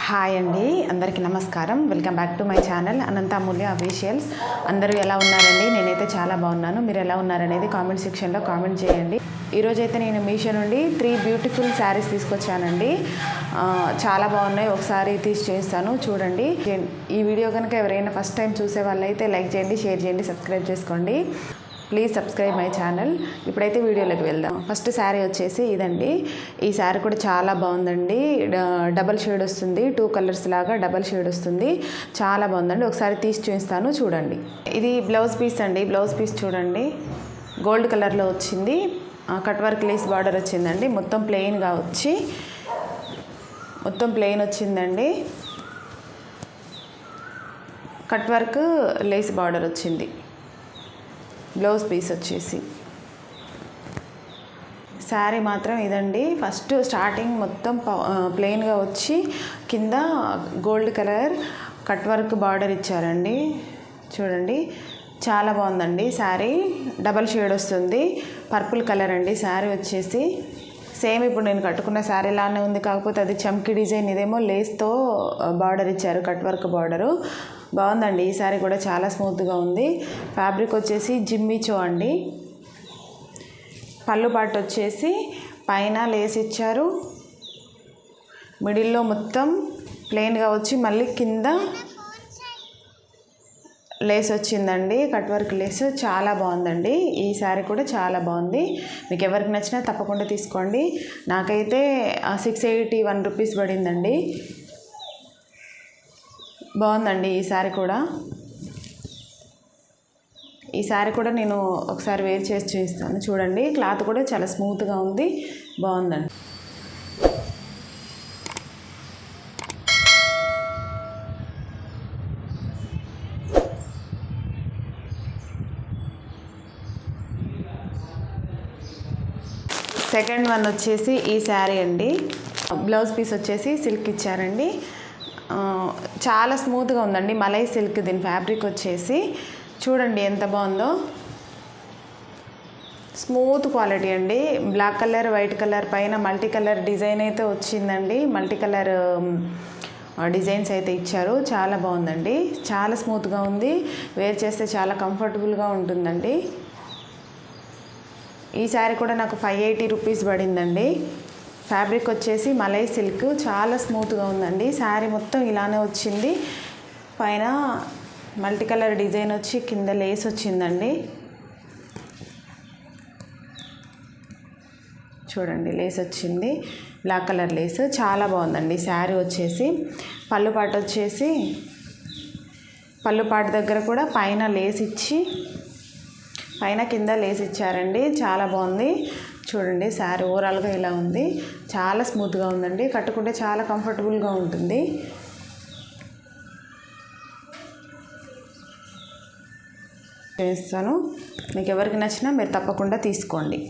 Hi అండి, అందరికీ నమస్కారం. Welcome back to my channel Anantha Amulya officials. అందరూ ఎలా ఉన్నారండి? నేనైతే చాలా బాగున్నాను. మీరు ఎలా ఉన్నారనేది కామెంట్ సెక్షన్లో కామెంట్ చేయండి. ఈరోజైతే నేను మీషో నుండి 3 బ్యూటిఫుల్ శారీస్ తీసుకొచ్చానండి. చాలా బాగున్నాయి. ఒకసారి తీసి చూపిస్తాను, చూడండి. ఈ వీడియో కనుక ఎవరైనా ఫస్ట్ టైం చూసే వాళ్ళైతే లైక్ చేయండి, షేర్ చేయండి, సబ్స్క్రైబ్ చేసుకోండి. Please subscribe my channel. ఇప్పుడైతే వీడియోలోకి వెళ్దాం. ఫస్ట్ శారీ వచ్చేసి ఇదండి. ఈ శారీ కూడా చాలా బాగుందండి. డబల్ షేడ్ వస్తుంది, 2 కలర్స్ లాగా డబల్ షేడ్ వస్తుంది. చాలా బాగుందండి. ఒకసారి తీసి చూపిస్తాను, చూడండి. ఇది బ్లౌజ్ పీస్ అండి. బ్లౌజ్ పీస్ చూడండి, గోల్డ్ కలర్లో వచ్చింది. కట్ వర్క్ లేస్ బార్డర్ వచ్చిందండి. మొత్తం ప్లెయిన్గా వచ్చి మొత్తం ప్లెయిన్ వచ్చిందండి. కట్ వర్క్ లేస్ బార్డర్ వచ్చింది. బ్లౌజ్ పీస్ వచ్చేసి శారీ మాత్రం ఇదండి. ఫస్ట్ స్టార్టింగ్ మొత్తం ప్లెయిన్గా వచ్చి కింద gold colour cut work border ఇచ్చారండి. చూడండి, చాలా బాగుందండి. శారీ డబల్ షేడ్ వస్తుంది, పర్పుల్ కలర్ అండి. శారీ వచ్చేసి సేమ్ ఇప్పుడు నేను కట్టుకున్న శారీ లానే ఉంది, కాకపోతే అది చమ్కీ డిజైన్, ఇదేమో లేస్తో బార్డర్ ఇచ్చారు, కట్ వర్క్ బార్డరు. బాగుందండి. ఈ శారీ కూడా చాలా స్మూత్గా ఉంది. ఫ్యాబ్రిక్ వచ్చేసి జిమ్మిచో అండి. పళ్ళు పాటు వచ్చేసి పైన లేస్ ఇచ్చారు, మిడిల్లో మొత్తం ప్లెయిన్గా వచ్చి మళ్ళీ కింద లేస్ వచ్చిందండి, కట్ వర్క్ లేస్. చాలా బాగుందండి. ఈ శారీ కూడా చాలా బాగుంది. మీకు ఎవరికి నచ్చినా తప్పకుండా తీసుకోండి. నాకైతే 681 రూపీస్ పడిందండి. బాగుందండి ఈ శారీ కూడా. ఈ శారీ కూడా నేను ఒకసారి వేర్ చేసి చూపిస్తాను, చూడండి. క్లాత్ కూడా చాలా స్మూత్గా ఉంది, బాగుందండి. సెకండ్ వన్ వచ్చేసి ఈ శారీ అండి. బ్లౌజ్ పీస్ వచ్చేసి సిల్క్ ఇచ్చారండి. చాలా స్మూత్గా ఉందండి, మలై సిల్క్. దీని ఫ్యాబ్రిక్ వచ్చేసి చూడండి ఎంత బాగుందో. స్మూత్ క్వాలిటీ అండి. బ్లాక్ కలర్, వైట్ కలర్ పైన మల్టీ కలర్ డిజైన్ అయితే వచ్చిందండి. మల్టీ కలర్ డిజైన్స్ అయితే ఇచ్చారు. చాలా బాగుందండి. చాలా స్మూత్గా ఉంది. వేర్ చేస్తే చాలా కంఫర్టబుల్గా ఉంటుందండి. ఈ శారీ కూడా నాకు 580 రూపీస్ పడిందండి. ఫ్యాబ్రిక్ వచ్చేసి మలై సిల్క్. చాలా స్మూత్గా ఉందండి. శారీ మొత్తం ఇలానే వచ్చింది. పైన మల్టీ కలర్ డిజైన్ వచ్చి కింద లేస్ వచ్చిందండి. చూడండి, లేస్ వచ్చింది, బ్లాక్ కలర్ లేస్. చాలా బాగుందండి శారీ వచ్చేసి. పళ్ళు పాటు వచ్చేసి పళ్ళు పాటు దగ్గర కూడా పైన లేస్ ఇచ్చి పైన కింద లేస్ ఇచ్చారండి. చాలా బాగుంది. చూడండి, శారీ ఓవరాల్గా ఇలా ఉంది. చాలా స్మూత్గా ఉందండి. కట్టుకుంటే చాలా కంఫర్టబుల్గా ఉంటుంది. చేస్తాను. మీకు ఎవరికి నచ్చినా మీరు తప్పకుండా తీసుకోండి.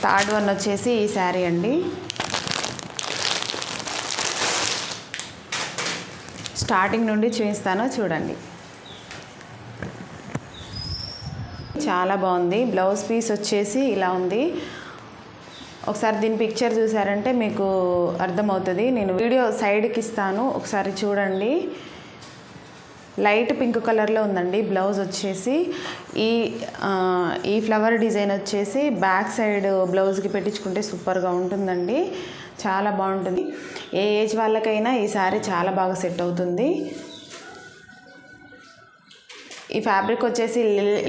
థర్డ్ వన్ వచ్చేసి ఈ శారీ అండి. స్టార్టింగ్ నుండి చూపిస్తాను, చూడండి. చాలా బాగుంది. బ్లౌజ్ పీస్ వచ్చేసి ఇలా ఉంది. ఒకసారి దీని పిక్చర్ చూసారంటే మీకు అర్థమవుతుంది. నేను వీడియో సైడ్కి ఇస్తాను, ఒకసారి చూడండి. లైట్ పింక్ కలర్లో ఉందండి బ్లౌజ్ వచ్చేసి. ఈ ఫ్లవర్ డిజైన్ వచ్చేసి బ్యాక్ సైడ్ బ్లౌజ్కి పెట్టించుకుంటే సూపర్గా ఉంటుందండి. చాలా బాగుంటుంది. ఏ ఏజ్ వాళ్ళకైనా ఈ శారీ చాలా బాగా సెట్ అవుతుంది. ఈ ఫ్యాబ్రిక్ వచ్చేసి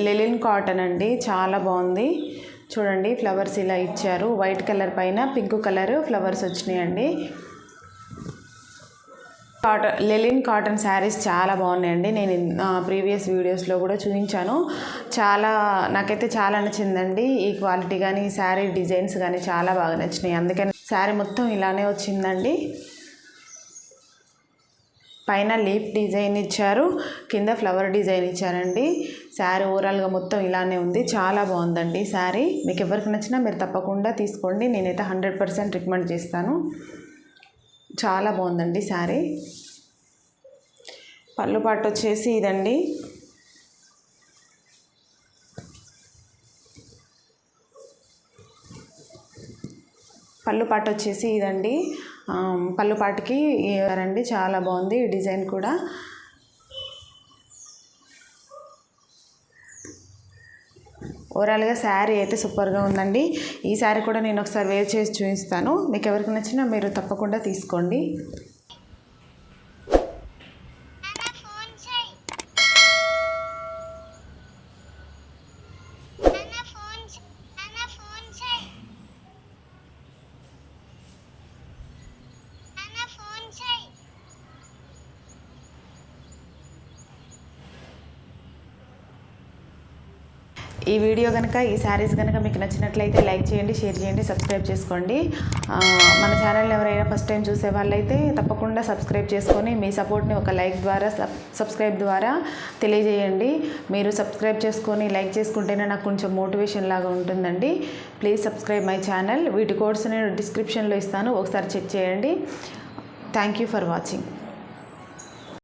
లెలిన్ కాటన్ అండి. చాలా బాగుంది. చూడండి, ఫ్లవర్స్ ఇలా ఇచ్చారు. వైట్ కలర్ పైన పింక్ కలర్ ఫ్లవర్స్ వచ్చినాయండి. లెలిన్ కాటన్ శారీస్ చాలా బాగున్నాయండి. నేను ప్రీవియస్ వీడియోస్లో కూడా చూపించాను. నాకైతే చాలా నచ్చిందండి. ఈ క్వాలిటీ కానీ, ఈ శారీ డిజైన్స్ కానీ చాలా బాగా నచ్చినాయి. అందుకని శారీ మొత్తం ఇలానే వచ్చిందండి. పైన లీఫ్ డిజైన్ ఇచ్చారు, కింద ఫ్లవర్ డిజైన్ ఇచ్చారండి. శారీ ఓవరాల్గా మొత్తం ఇలానే ఉంది. చాలా బాగుందండి శారీ. మీకు ఎవరికి నచ్చినా మీరు తప్పకుండా తీసుకోండి. నేనైతే 100% రికమెండ్ చేస్తాను. చాలా బాగుందండి శారీ. పళ్ళు పాటు వచ్చేసి ఇదండి. పళ్ళు పాటు వచ్చేసి ఇదండి. పళ్ళు పాటుకి రండి, చాలా బాగుంది డిజైన్ కూడా. ఓవరాల్గా శారీ అయితే సూపర్గా ఉందండి. ఈ శారీ కూడా నేను ఒకసారి వేర్ చేసి చూపిస్తాను. మీకు ఎవరికి నచ్చినా మీరు తప్పకుండా తీసుకోండి. ఈ వీడియో కనుక, ఈ శారీస్ కనుక మీకు నచ్చినట్లయితే లైక్ చేయండి, షేర్ చేయండి, సబ్స్క్రైబ్ చేసుకోండి. మన ఛానల్ని ఎవరైనా ఫస్ట్ టైం చూసే వాళ్ళైతే తప్పకుండా సబ్స్క్రైబ్ చేసుకొని మీ సపోర్ట్ని ఒక లైక్ ద్వారా, సబ్స్క్రైబ్ ద్వారా తెలియజేయండి. మీరు సబ్స్క్రైబ్ చేసుకొని లైక్ చేసుకుంటేనే నాకు కొంచెం మోటివేషన్ లాగా ఉంటుందండి. Please subscribe my channel. వీటి కోడ్స్ నేను డిస్క్రిప్షన్లో ఇస్తాను, ఒకసారి చెక్ చేయండి. Thank you for watching.